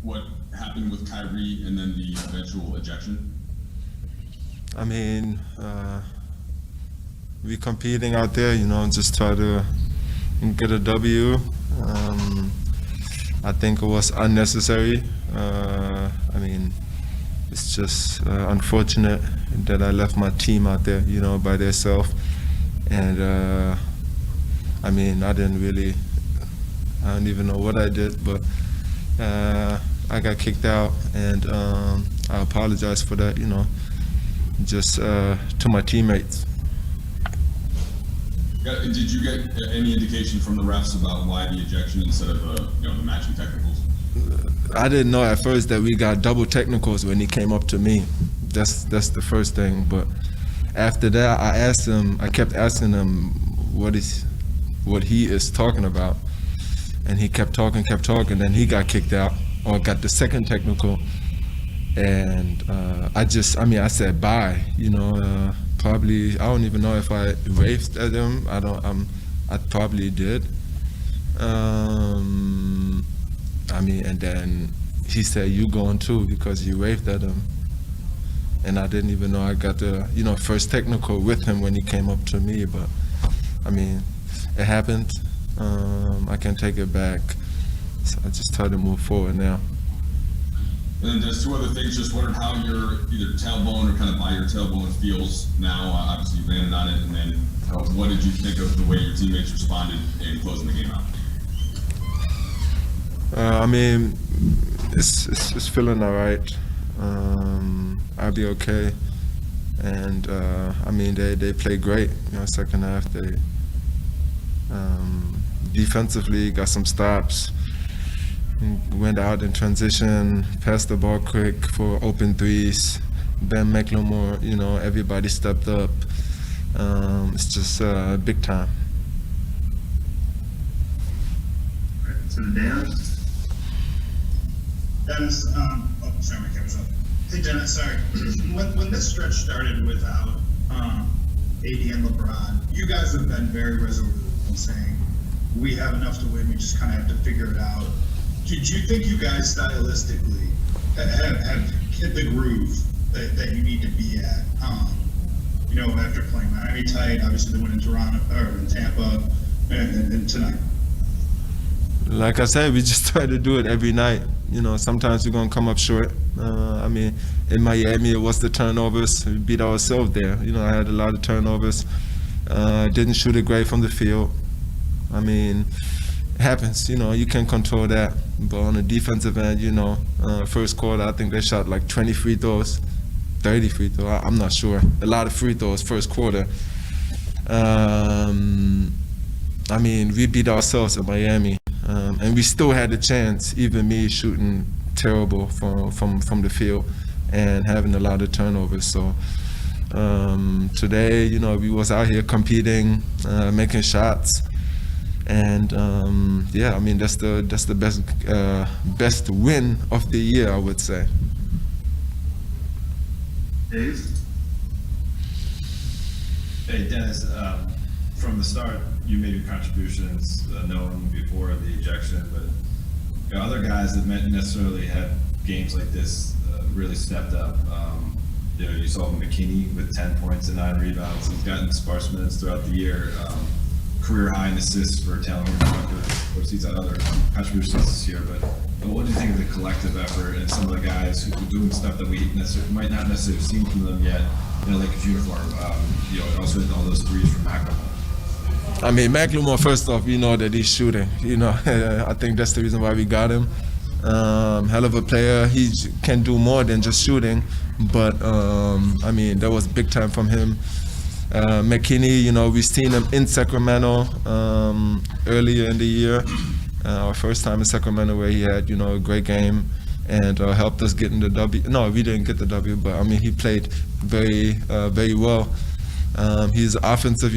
what happened with Kyrie and then the eventual ejection? I mean, we competing out there, just try to get a W. I think it was unnecessary. I mean, it's just unfortunate that I left my team out there, by themselves. And I mean, I don't even know what I did, but I got kicked out, and I apologize for that, just to my teammates. Did you get any indication from the refs about why the ejection instead of the matching technicals? I didn't know at first that we got double technicals when he came up to me. That's the first thing. But after that, I kept asking him what he is talking about, and he kept talking. Then he got kicked out or got the second technical, and I said bye. Probably I don't even know if I waved at him. I probably did. And then he said, "You going too," because you waved at him. And I didn't even know I got the, first technical with him when he came up to me. But, I mean, it happened. I can't take it back. So I just try to move forward now. And then there's two other things. Just wondered how your either tailbone or kind of by your tailbone feels now. Obviously, you landed on it. And then what did you think of the way your teammates responded in closing the game out? I mean, it's feeling all right. I'll be okay. And I mean, they played great. Second half they defensively got some stops. Went out in transition, passed the ball quick for open threes. Ben McLemore, everybody stepped up. It's just big time. All right, so Dennis. Dennis, sorry, my camera's up. Hey, Dennis, sorry. When this stretch started without AD and LeBron, you guys have been very resolute in saying, we have enough to win, we just kind of have to figure it out. Did you think you guys stylistically have hit the groove that you need to be at? After playing Miami tight, obviously they went in Toronto or in Tampa, and tonight. Like I said, we just try to do it every night. Sometimes we're gonna come up short. I mean, in Miami, it was the turnovers. We beat ourselves there. I had a lot of turnovers. Didn't shoot it great from the field. I mean, it happens. You can't control that. But on the defensive end, first quarter, I think they shot like 20 free throws, 30 free throws. I'm not sure. A lot of free throws first quarter. I mean, we beat ourselves in Miami. And we still had a chance, even me shooting terrible from the field and having a lot of turnovers. So today, we was out here competing, making shots, and I mean that's the best win of the year, I would say. Dave? Hey Dennis, from the start, you made your contributions known before the ejection, but other guys that didn't necessarily have games like this really stepped up. You saw McKinney with 10 points and 9 rebounds. He's gotten sparse minutes throughout the year. Career high in assists for Taylor. Of course, he's had other contributions this year, but what do you think of the collective effort and some of the guys who are doing stuff that we might not necessarily have seen from them yet, like his uniform, and also all those threes from McLemore? I mean, McLemore, first off, that he's shooting. I think that's the reason why we got him. Hell of a player. He can do more than just shooting, but I mean, that was big time from him. McKinney, we've seen him in Sacramento earlier in the year. Our first time in Sacramento where he had, a great game and helped us get in the W. No, we didn't get the W, but I mean, he played very well. He's offensive,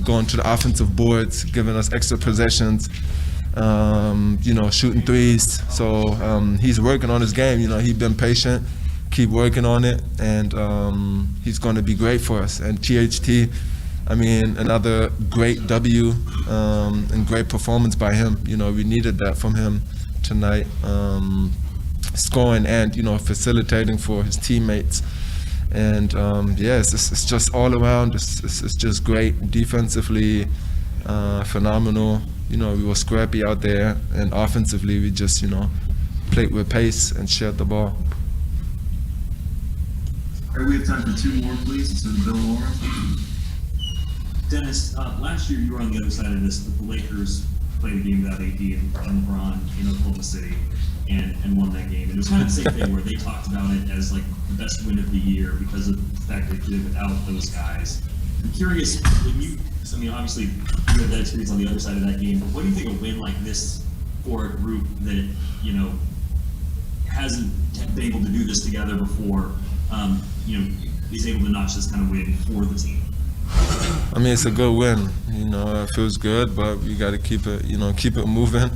going to the offensive boards, giving us extra possessions, shooting threes. So he's working on his game. He's been patient, keep working on it, and he's going to be great for us. And THT, I mean, another great W and great performance by him. We needed that from him tonight. scoring and facilitating for his teammates. And it's just all around. It's just great defensively, phenomenal. We were scrappy out there, and offensively we just played with pace and shared the ball. All right, we have time for two more, please. So Bill Lawrence. Dennis, last year you were on the other side of this. The Lakers played a game without AD and LeBron in Oklahoma City and won that game. And it was kind of the same thing where they talked about it as like the best win of the year because of the fact they did it without those guys. I'm curious, obviously you had that experience on the other side of that game, but what do you think a win like this for a group that, hasn't been able to do this together before, is able to notch this kind of win for the team? I mean, it's a good win. It feels good, but we got to keep it moving,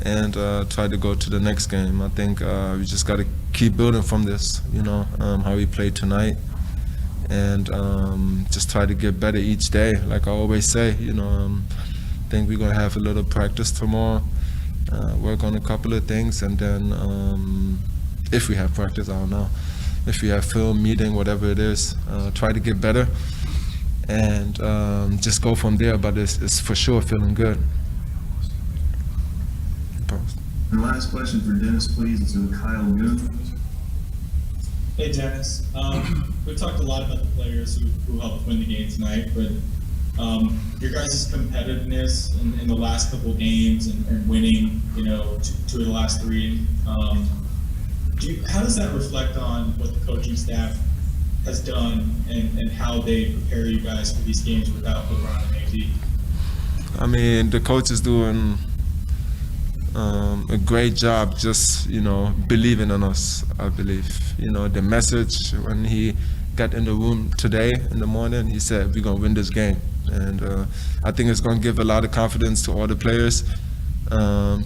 and try to go to the next game. I think we just got to keep building from this. How we played tonight, and just try to get better each day. Like I always say, I think we're gonna have a little practice tomorrow, work on a couple of things, and then if we have practice, I don't know. If we have film, meeting, whatever it is, try to get better. And just go from there, but it's for sure feeling good. And last question for Dennis, please. It's with Kyle Goon. Hey Dennis, we talked a lot about the players who helped win the game tonight, but your guys' competitiveness in the last couple of games and winning, two of the last three, how does that reflect on what the coaching staff has done and how they prepare you guys for these games without LeBron and AD? I mean, the coach is doing a great job just, believing in us, I believe. The message when he got in the room today in the morning, he said, we're going to win this game. And I think it's going to give a lot of confidence to all the players, all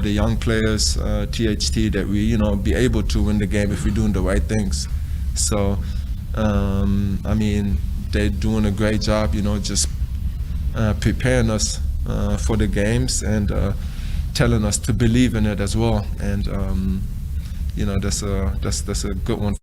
the young players, THT, that we, be able to win the game if we're doing the right things. So, I mean, they're doing a great job, just preparing us for the games and telling us to believe in it as well. And, that's a good one.